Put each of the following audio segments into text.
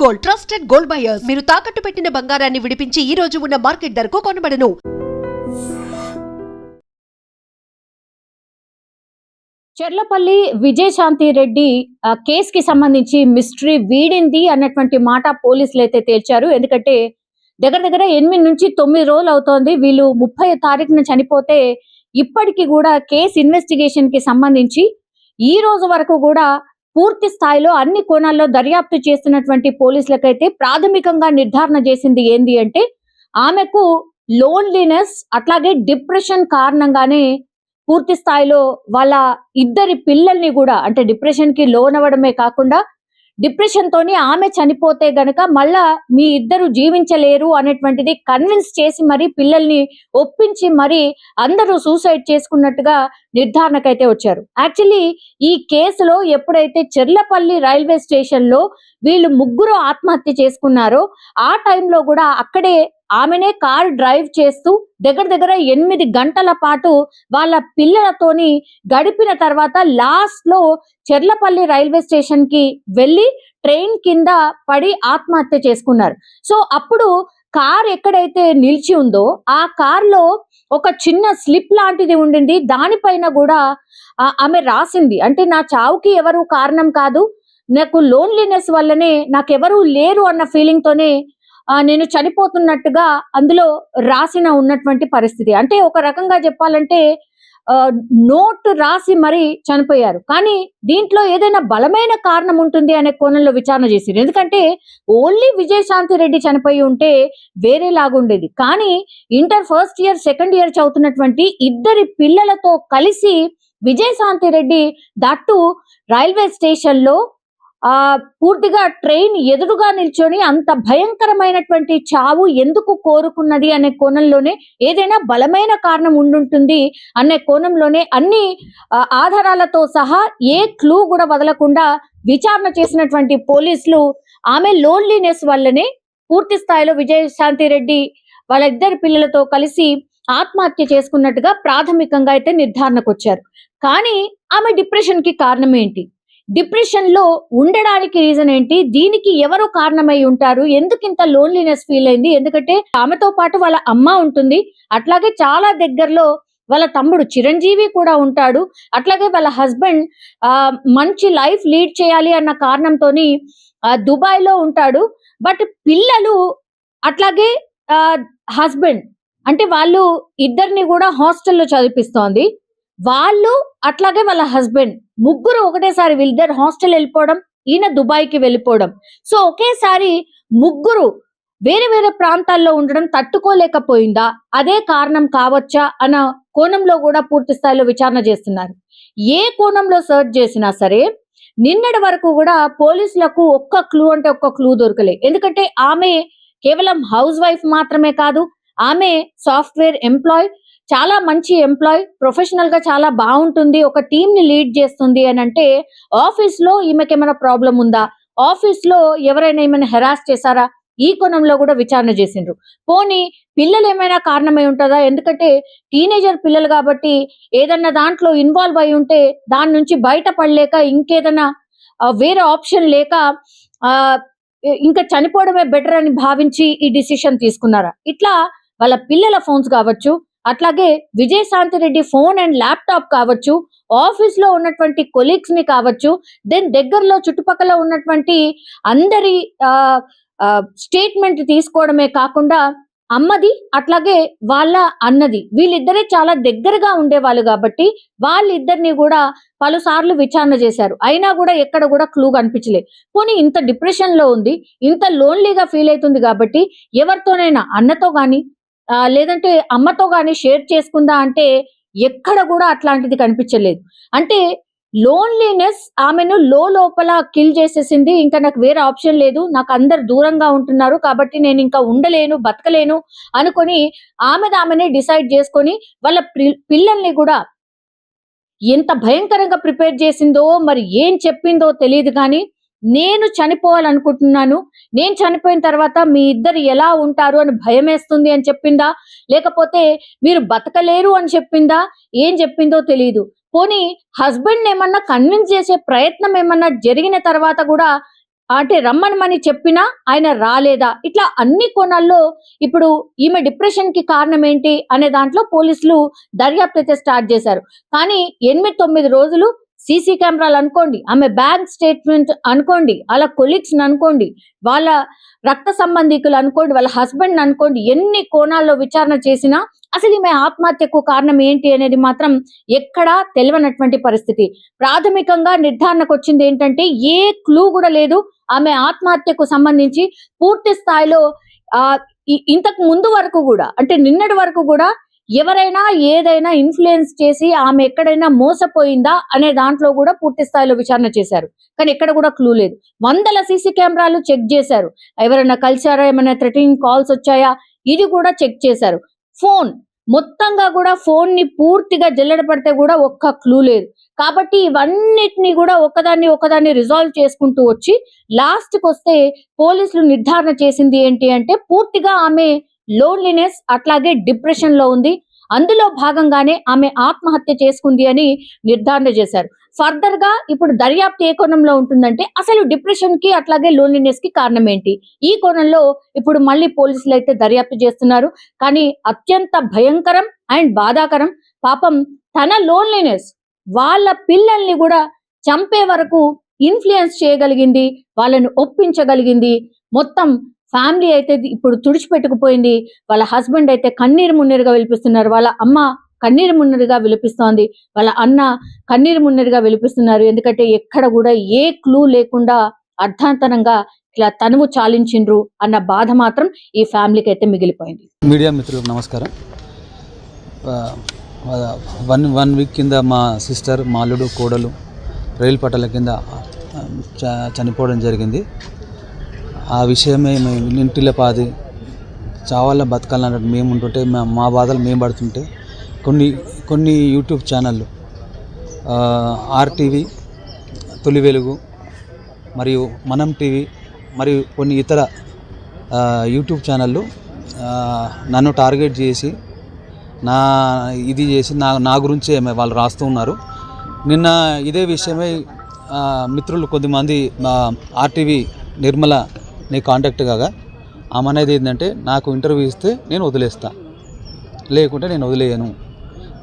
Gold, trusted gold buyers. మీరు తాకట్టు పెట్టిన బంగారాన్ని విడిపించి ఈ రోజు ఉన్న మార్కెట్ ధరకు కొనబడను. చెర్లపల్లి విజయశాంతి రెడ్డి కేసుకి సంబంధించి మిస్టరీ వీడింది అన్నటువంటి మాట పోలీసులు అయితే తేల్చారు. ఎందుకంటే దగ్గర 8 నుంచి 9 రోజులు అవుతోంది. వీళ్ళు 30 తారీఖున చనిపోతే ఇప్పటికీ కూడా కేసు ఇన్వెస్టిగేషన్ కి సంబంధించి ఈ రోజు వరకు కూడా పూర్తి స్థాయిలో అన్ని కోణాల్లో దర్యాప్తు చేస్తున్నటువంటి పోలీసులకైతే ప్రాథమికంగా నిర్ధారణ చేసింది ఏంది అంటే ఆమెకు లోన్లీనెస్ అట్లాగే డిప్రెషన్ కారణంగానే పూర్తి స్థాయిలో వాళ్ళ ఇద్దరి పిల్లల్ని కూడా అంటే డిప్రెషన్ కి లోన్ అవ్వడమే కాకుండా డిప్రెషన్ తోని ఆమె చనిపోతే గనక మళ్ళా మీ ఇద్దరు జీవించలేరు అనేటువంటిది కన్విన్స్ చేసి మరి పిల్లల్ని ఒప్పించి మరి అందరూ సూసైడ్ చేసుకున్నట్టుగా నిర్ధారణకైతే వచ్చారు. యాక్చువల్లీ ఈ కేసులో ఎప్పుడైతే చెర్లపల్లి రైల్వే స్టేషన్ లో వీళ్ళు ముగ్గురు ఆత్మహత్య చేసుకున్నారో ఆ టైంలో కూడా అక్కడే ఆమెనే కార్ డ్రైవ్ చేస్తూ దగ్గర 8 గంటల పాటు వాళ్ళ పిల్లలతోని గడిపిన తర్వాత లాస్ట్ లో చెర్లపల్లి రైల్వే స్టేషన్ కి వెళ్ళి ట్రైన్ కింద పడి ఆత్మహత్య చేసుకున్నారు. సో అప్పుడు కార్ ఎక్కడైతే నిలిచి ఉందో ఆ కార్ లో ఒక చిన్న స్లిప్ లాంటిది ఉండింది. దానిపైన కూడా ఆమె రాసింది అంటే నా చావుకి ఎవరు కారణం కాదు, నాకు లోన్లీనెస్ వల్లనే నాకెవరూ లేరు అన్న ఫీలింగ్ తోనే నేను చనిపోతున్నట్టుగా అందులో రాసిన ఉన్నటువంటి పరిస్థితి. అంటే ఒక రకంగా చెప్పాలంటే నోట్ రాసి మరి చనిపోయారు. కానీ దీంట్లో ఏదైనా బలమైన కారణం ఉంటుంది అనే కోణంలో విచారణ చేశారు. ఎందుకంటే ఓన్లీ విజయశాంతి రెడ్డి చనిపోయి ఉంటే వేరేలాగుండేది. కానీ inter first year second year చదువుతున్నటువంటి ఇద్దరి పిల్లలతో కలిసి Vijayashanti Reddy that railway station లో పూర్తిగా ట్రైన్ ఎదురుగా నిల్చొని అంత భయంకరమైనటువంటి చావు ఎందుకు కోరుకున్నది అనే కోణంలోనే ఏదైనా బలమైన కారణం ఉండుంటుంది అనే కోణంలోనే అన్ని ఆధారాలతో సహా ఏ క్లూ కూడా వదలకుండా విచారణ చేసినటువంటి పోలీసులు ఆమె లోన్లీనెస్ వల్లనే పూర్తి స్థాయిలో విజయశాంతి రెడ్డి వాళ్ళ ఇద్దరు పిల్లలతో కలిసి ఆత్మహత్య చేసుకున్నట్టుగా ప్రాథమికంగా అయితే నిర్ధారణకు వచ్చారు. కానీ ఆమె డిప్రెషన్ కి కారణం ఏంటి, డిప్రెషన్ లో ఉండడానికి రీజన్ ఏంటి, దీనికి ఎవరు కారణమై ఉంటారు, ఎందుకు ఇంత లోన్లీనెస్ ఫీల్ అయింది, ఎందుకంటే ఆమెతో పాటు వాళ్ళ అమ్మ ఉంటుంది, అట్లాగే చాలా దగ్గరలో వాళ్ళ తమ్ముడు చిరంజీవి కూడా ఉంటాడు, అట్లాగే వాళ్ళ హస్బెండ్ మంచి లైఫ్ లీడ్ చేయాలి అన్న కారణంతో దుబాయ్ లో ఉంటాడు. బట్ పిల్లలు అట్లాగే హస్బెండ్ అంటే వాళ్ళు ఇద్దరిని కూడా హాస్టల్లో చదివిస్తోంది. వాళ్ళు అట్లాగే వాళ్ళ హస్బెండ్ ముగ్గురు ఒకటేసారి వీళ్ళిద్దరు హాస్టల్ వెళ్ళిపోవడం, ఈయన దుబాయ్కి వెళ్ళిపోవడం. సో ఒకేసారి ముగ్గురు వేరే ప్రాంతాల్లో ఉండడం తట్టుకోలేకపోయిందా, అదే కారణం కావచ్చా అన్న కోణంలో కూడా పూర్తి స్థాయిలో విచారణ చేస్తున్నారు. ఏ కోణంలో సర్చ్ చేసినా సరే నిన్నటి వరకు కూడా పోలీసులకు ఒక్క క్లూ దొరకలే. ఎందుకంటే ఆమె కేవలం హౌస్ వైఫ్ మాత్రమే కాదు, ఆమె సాఫ్ట్వేర్ ఎంప్లాయ్, చాలా మంచి ఎంప్లాయ్, ప్రొఫెషనల్ గా చాలా బాగుంటుంది, ఒక టీమ్ ని లీడ్ చేస్తుంది అని అంటే ఆఫీస్ లో ఈమెకి ఏమైనా ప్రాబ్లం ఉందా, ఆఫీస్ లో ఎవరైనా ఏమైనా హెరాస్ చేశారా, ఈ కోణంలో కూడా విచారణ చేసిండ్రు. పోనీ పిల్లలు ఏమైనా కారణమై ఉంటుందా, ఎందుకంటే టీనేజర్ పిల్లలు కాబట్టి ఏదన్నా దాంట్లో ఇన్వాల్వ్ అయి ఉంటే దాని నుంచి బయటపడలేక ఇంకేదైనా వేరే ఆప్షన్ లేక ఇంకా చనిపోవడమే బెటర్ అని భావించి ఈ డిసిషన్ తీసుకున్నారా, ఇట్లా వాళ్ళ పిల్లల ఫోన్స్ కావచ్చు, అట్లాగే Vijayashanti Reddy phone and laptop కావచ్చు, ఆఫీస్ లో ఉన్నటువంటి కొలీగ్స్ ని కావచ్చు, దెన్ దగ్గరలో చుట్టుపక్కల ఉన్నటువంటి అందరి స్టేట్మెంట్ తీసుకోవడమే కాకుండా అమ్మది అట్లాగే వాళ్ళ అన్నది వీళ్ళిద్దరే చాలా దగ్గరగా ఉండేవాళ్ళు కాబట్టి వాళ్ళిద్దరిని కూడా పలుసార్లు విచారణ చేశారు. అయినా కూడా ఎక్కడ కూడా క్లూ కనిపించలేదు. పోనీ ఇంత డిప్రెషన్ లో ఉంది, ఇంత లోన్లీగా ఫీల్ అవుతుంది కాబట్టి ఎవరితోనైనా అన్నతో గాని లేదంటే అమ్మతో గాని షేర్ చేసుకుందా అంటే ఎక్కడ కూడా అట్లాంటిది కనిపించలేదు. అంటే లోన్లీనెస్ ఆమెను లోపల కిల్ చేసేసింది. ఇంకా నాకు వేరే ఆప్షన్ లేదు, నాకు అందరు దూరంగా ఉంటున్నారు కాబట్టి నేను ఇంకా ఉండలేను, బతకలేను అనుకొని ఆమెనే డిసైడ్ చేసుకొని వాళ్ళ పిల్లల్ని కూడా ఎంత భయంకరంగా ప్రిపేర్ చేసిందో మరి ఏం చెప్పిందో తెలియదు. కానీ నేను చనిపోవాలనుకుంటున్నాను, నేను చనిపోయిన తర్వాత మీ ఇద్దరు ఎలా ఉంటారు అని భయం వేస్తుంది అని చెప్పిందా, లేకపోతే మీరు బతకలేరు అని చెప్పిందా, ఏం చెప్పిందో తెలియదు. పోనీ హస్బెండ్ ఏమన్నా కన్విన్స్ చేసే ప్రయత్నం ఏమన్నా జరిగిన తర్వాత కూడా అంటే రమ్మనమని చెప్పినా ఆయన రాలేదా? ఇట్లా అన్ని కోణాల్లో ఇప్పుడు ఈమె డిప్రెషన్‌కి కారణం ఏంటి అనే దాంట్లో పోలీసులు దర్యాప్తు అయితే స్టార్ట్ చేశారు. కానీ 8, 9 రోజులు సీసీ కెమెరాలు అనుకోండి, ఆమె బ్యాంక్ స్టేట్మెంట్ అనుకోండి, వాళ్ళ కొలీగ్స్‌ని అనుకోండి, వాళ్ళ రక్త సంబంధికులు అనుకోండి, వాళ్ళ హస్బెండ్‌ని అనుకోండి, ఎన్ని కోణాల్లో విచారణ చేసినా అసలు ఈమె ఆత్మహత్యకు కారణం ఏంటి అనేది మాత్రం ఎక్కడా తెలవనటువంటి పరిస్థితి. ప్రాథమికంగా నిర్ధారణకు వచ్చింది ఏంటంటే ఏ క్లూ కూడా లేదు. ఆమె ఆత్మహత్యకు సంబంధించి పూర్తి స్థాయిలో ఇంతకు ముందు వరకు కూడా అంటే నిన్నటి వరకు కూడా ఎవరైనా ఏదైనా ఇన్ఫ్లుయెన్స్ చేసి ఆమె ఎక్కడైనా మోసపోయిందా అనే దాంట్లో కూడా పూర్తి స్థాయిలో విచారణ చేశారు. కానీ ఎక్కడ కూడా క్లూ లేదు. వందల సీసీ కెమెరాలు చెక్ చేశారు. ఎవరైనా కలిసారా, ఏమైనా థ్రెటనింగ్ కాల్స్ వచ్చాయా, ఇది కూడా చెక్ చేశారు. ఫోన్ మొత్తంగా కూడా ఫోన్ ని పూర్తిగా జల్లెడ పడితే కూడా ఒక్క క్లూ లేదు. కాబట్టి ఇవన్నిటిని కూడా ఒకదాన్ని రిజాల్వ్ చేసుకుంటూ వచ్చి లాస్ట్ కి వస్తే పోలీసులు నిర్ధారణ చేసింది ఏంటి అంటే పూర్తిగా ఆమె లోన్లీనెస్ అట్లాగే డిప్రెషన్ లో ఉంది. అందులో భాగంగానే ఆమె ఆత్మహత్య చేసుకుంది అని నిర్ధారణ చేశారు. ఫర్దర్ గా ఇప్పుడు దర్యాప్తు ఏ కోణంలో ఉంటుందంటే అసలు డిప్రెషన్ కి అట్లాగే లోన్లీనెస్ కి కారణం ఏంటి, ఈ కోణంలో ఇప్పుడు మళ్ళీ పోలీసులు అయితే దర్యాప్తు చేస్తున్నారు. కానీ అత్యంత భయంకరం అండ్ బాధాకరం, పాపం తన లోన్లీనెస్ వాళ్ళ పిల్లల్ని కూడా చంపే వరకు ఇన్ఫ్లుయెన్స్ చేయగలిగింది, వాళ్ళని ఒప్పించగలిగింది. మొత్తం ఫ్యామిలీ అయితే ఇప్పుడు తుడిచిపెట్టుకుపోయింది. వాళ్ళ హస్బెండ్ అయితే కన్నీరు మున్నీరుగా విలిపిస్తున్నారు, వాళ్ళ అమ్మ కన్నీరు మున్నీరుగా విలిపిస్తోంది, వాళ్ళ అన్న కన్నీరు మున్నీరుగా విలిపిస్తున్నారు. ఎందుకంటే ఎక్కడ కూడా ఏ క్లూ లేకుండా అర్ధాంతరంగా ఇట్లా తనువు చాలించిండ్రు అన్న బాధ మాత్రం ఈ ఫ్యామిలీకి అయితే మిగిలిపోయింది. మీడియా మిత్రులకు నమస్కారం. వన్ వీక్ కింద మా సిస్టర్, మా అల్లుడు, కోడలు రైలు పట్టాల కింద చనిపోవడం జరిగింది. ఆ విషయమే మేము ఇంటిలో పాది చావాల బతకాలన్నట్టు మేము ఉంటుంటే మా బాధలు మేము పడుతుంటే కొన్ని యూట్యూబ్ ఛానళ్ళు ఆర్టీవీ, తొలి వెలుగు మరియు మనం టీవీ మరియు కొన్ని ఇతర యూట్యూబ్ ఛానళ్ళు నన్ను టార్గెట్ చేసి నా గురించే వాళ్ళు రాస్తూ ఉన్నారు. నిన్న ఇదే విషయమై మిత్రులు కొద్దిమంది ఆర్టీవీ నిర్మల నీ కాంటాక్ట్ కాగా ఆమె అనేది ఏంటంటే నాకు ఇంటర్వ్యూ ఇస్తే నేను వదిలేస్తా, లేకుంటే నేను వదిలేయను.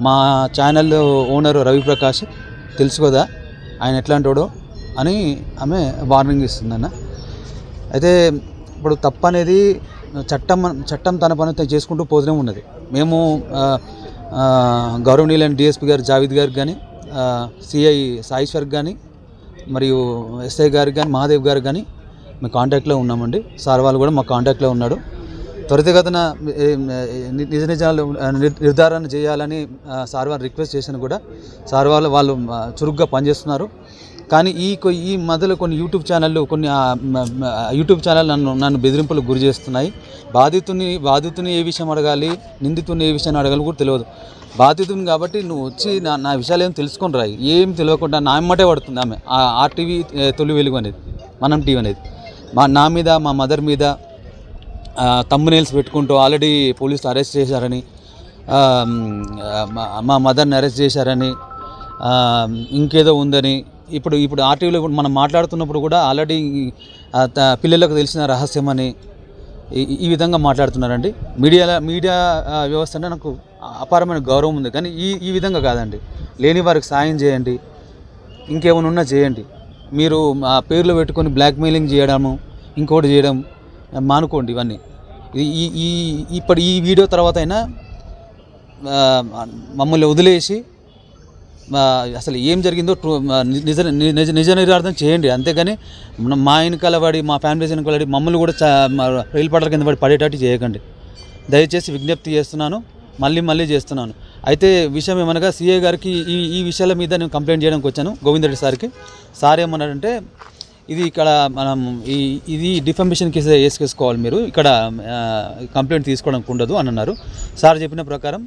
మా ఛానల్ ఓనర్ రవిప్రకాష్ తెలుసు కదా ఆయన ఎట్లాంటోడో అని ఆమె వార్నింగ్ ఇస్తుందన్న. అయితే ఇప్పుడు తప్పు అనేది చట్టం తన పని చేసుకుంటూ పోతూనే ఉన్నది. మేము గౌరవనీయులైన డిఎస్పీ గారు జావేద్ గారికి కానీ, సిఐ సాయిశ్వర్కి కానీ, మరియు ఎస్ఐ గారికి కానీ, మహాదేవ్ గారికి కానీ మేము కాంటాక్ట్లో ఉన్నామండి. సార్ వాళ్ళు కూడా మా కాంటాక్ట్లో ఉన్నాడు. త్వరితగతిన నిజ నిజాలు నిర్ధారణ చేయాలని సార్ వాళ్ళు రిక్వెస్ట్ చేసిన కూడా సార్ వాళ్ళు చురుగ్గా పనిచేస్తున్నారు. కానీ ఈ మధ్యలో కొన్ని యూట్యూబ్ ఛానల్ నన్ను బెదిరింపులకు గురి చేస్తున్నాయి. బాధితుని ఏ విషయం అడగాలి, నిందితుని ఏ విషయాన్ని అడగాలి కూడా తెలియదు. బాధితుని కాబట్టి నువ్వు వచ్చి నా విషయాలు ఏం తెలుసుకొని రాయి, ఏం తెలియకుండా నా అమ్మటే పడుతుంది ఆమె. ఆర్టీవీ తొలి వెలుగు అనేది, మనం టీవీ అనేది నా మీద, మా మదర్ మీద థంబ్నెయిల్స్ పెట్టుకుంటూ ఆల్రెడీ పోలీసులు అరెస్ట్ చేశారని, మా మదర్ని అరెస్ట్ చేశారని, ఇంకేదో ఉందని ఇప్పుడు ఆర్టీవీలో మనం మాట్లాడుతున్నప్పుడు కూడా ఆల్రెడీ పిల్లలకు తెలిసిన రహస్యం అని ఈ విధంగా మాట్లాడుతున్నారండి. మీడియా వ్యవస్థ అంటే నాకు అపారమైన గౌరవం ఉంది. కానీ ఈ విధంగా కాదండి. లేని వారికి సాయం చేయండి, ఇంకేమైనా ఉన్నా చేయండి. మీరు పేర్లు పెట్టుకొని బ్లాక్మెయిలింగ్ చేయడము, ఇంకోటి చేయడం మానుకోండి. ఇవన్నీ ఇప్పుడు ఈ వీడియో తర్వాత అయినా మమ్మల్ని వదిలేసి అసలు ఏం జరిగిందో నిజ నిర్ధారణ చేయండి. అంతేగాని మా వెనకాల పడి, మా ఫ్యామిలీస్ వెనకాల పడి మమ్మల్ని కూడా రైలు పట్టాల కింద పడి పడేటట్టు చేయకండి. దయచేసి విజ్ఞప్తి చేస్తున్నాను, మళ్ళీ చేస్తున్నాను. అయితే విషయం ఏమనగా సిఐ గారికి ఈ విషయాల మీద నేను కంప్లైంట్ చేయడానికి వచ్చాను గోవిందరెడ్డి సార్కి. సార్ ఏమన్నాడంటే ఇది ఇక్కడ మనం ఇది డిఫమేషన్ కేసు వేసుకోవాలి, మీరు ఇక్కడ కంప్లైంట్ తీసుకోవడానికి ఉండదు అని అన్నారు. సార్ చెప్పిన ప్రకారం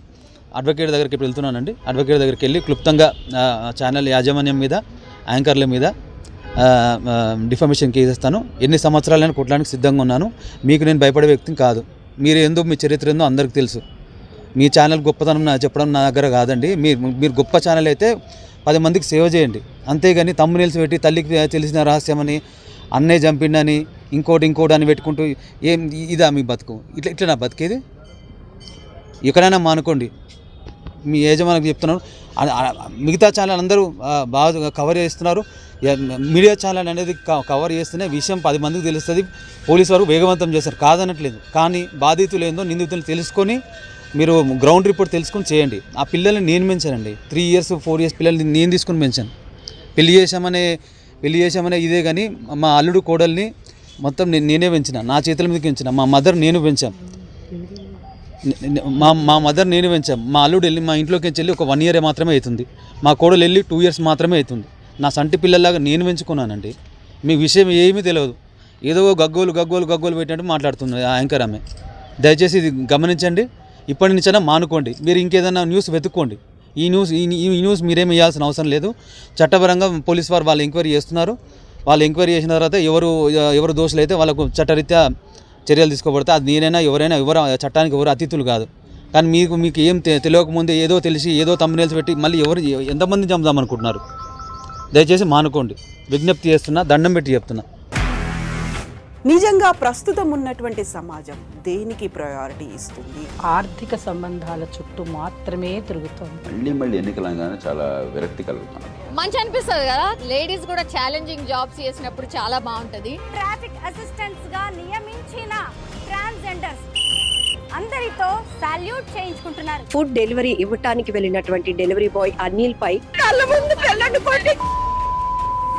అడ్వకేట్ దగ్గరికి ఇప్పుడు వెళ్తున్నానండి. అడ్వకేట్ దగ్గరికి వెళ్ళి క్లుప్తంగా ఛానల్ యాజమాన్యం మీద, యాంకర్ల మీద డిఫమేషన్ కేసు ఇస్తాను. ఎన్ని సంవత్సరాలైనా కొట్టడానికి సిద్ధంగా ఉన్నాను. మీకు నేను భయపడే వ్యక్తిని కాదు. మీరు ఏందో, మీ చరిత్ర ఏందో అందరికీ తెలుసు. మీ ఛానల్ గొప్పతనం చెప్పడం నా దగ్గర కాదండి. మీరు గొప్ప ఛానల్ అయితే 10 మందికి సేవ చేయండి. అంతేగాని థంబ్నెయిల్స్ పెట్టి తల్లికి తెలిసిన రహస్యమని అన్నే చంపిండని ఇంకోటి అని పెట్టుకుంటూ ఏం ఇదా మీ బతుకు? ఇట్లా నా బతికేది? ఎక్కడైనా మానుకోండి. మీ యజమానికి చెప్తున్నాను. మిగతా ఛానల్ అందరూ బాగా కవర్ చేస్తున్నారు. మీడియా ఛానల్ అనేది కవర్ చేస్తేనే విషయం 10 మందికి తెలుస్తుంది. పోలీసు వారు వేగవంతం చేస్తారు, కాదనట్లేదు. కానీ బాధితులు ఏందో నిందితులు తెలుసుకొని మీరు గ్రౌండ్ రిపోర్ట్ తెలుసుకొని చేయండి. ఆ పిల్లల్ని నేను పెంచానండి. 3 years 4 years పిల్లల్ని నేను తీసుకొని పెంచాను. పెళ్లి చేసామనే ఇదే కానీ మా అల్లుడు కోడల్ని మొత్తం నేనే పెంచిన, నా చేతుల మీదకి పెంచిన. మా మదర్ నేను పెంచాం, మా మదర్ నేను పెంచాం. మా అల్లుడు వెళ్ళి మా ఇంట్లోకి వెళ్ళి ఒక 1 year మాత్రమే అవుతుంది. మా కోడలు వెళ్ళి 2 years మాత్రమే అవుతుంది. నా సంటి పిల్లల్లాగా నేను పెంచుకున్నానండి. మీకు విషయం ఏమీ తెలియదు. ఏదో గగ్గోలు పెట్టినట్టు మాట్లాడుతుంది ఆ యాంకర్ ఆమె. దయచేసి ఇది గమనించండి. ఇప్పటి నుంచైనా మానుకోండి. మీరు ఇంకేదైనా న్యూస్ వెతుక్కోండి. ఈ న్యూస్ మీరేమి ఇవ్వాల్సిన అవసరం లేదు. చట్టపరంగా పోలీసు వారు వాళ్ళు ఎంక్వైరీ చేస్తున్నారు. వాళ్ళు ఎంక్వైరీ చేసిన తర్వాత ఎవరు దోషులు అయితే వాళ్ళకు చట్టరీత్యా చర్యలు తీసుకోబడతాయి. అది నేనైనా ఎవరైనా చట్టానికి ఎవరు అతిథులు కాదు. కానీ మీకు ఏం తెలియకముందే ఏదో తెలిసి ఏదో తమ్మునేల్స్ పెట్టి మళ్ళీ ఎంతమంది చంపుదామనుకుంటున్నారు? దయచేసి మానుకోండి. విజ్ఞప్తి చేస్తున్నా, దండం పెట్టి చెప్తున్నా. నిజంగా ప్రస్తుతం ఉన్నటువంటి సమాజం దేనికి ప్రయారిటీ ఇస్తుంది? ఆర్థిక సంబంధాల చుట్టూ మాత్రమే తిరుగుతుంది. మళ్ళీ ఎన్నికలు అనగానే చాలా విరక్తి కలుగుతాను. మంచి అనిపిస్తుంది కదా, లేడీస్ కూడా ఛాలెంజింగ్ జాబ్స్ చేసినప్పుడు చాలా బాగుంటది. ట్రాఫిక్ అసిస్టెంట్స్ గా నియమించిన ట్రాన్స్జెండర్స్ అందరితో సాల్యూట్ చేయించుకుంటున్నారు. ఫుడ్ డెలివరీ ఇవ్వటానికి వెళ్ళినటువంటి డెలివరీ బాయ్ అనిల్ పై కళ్ళ ముందు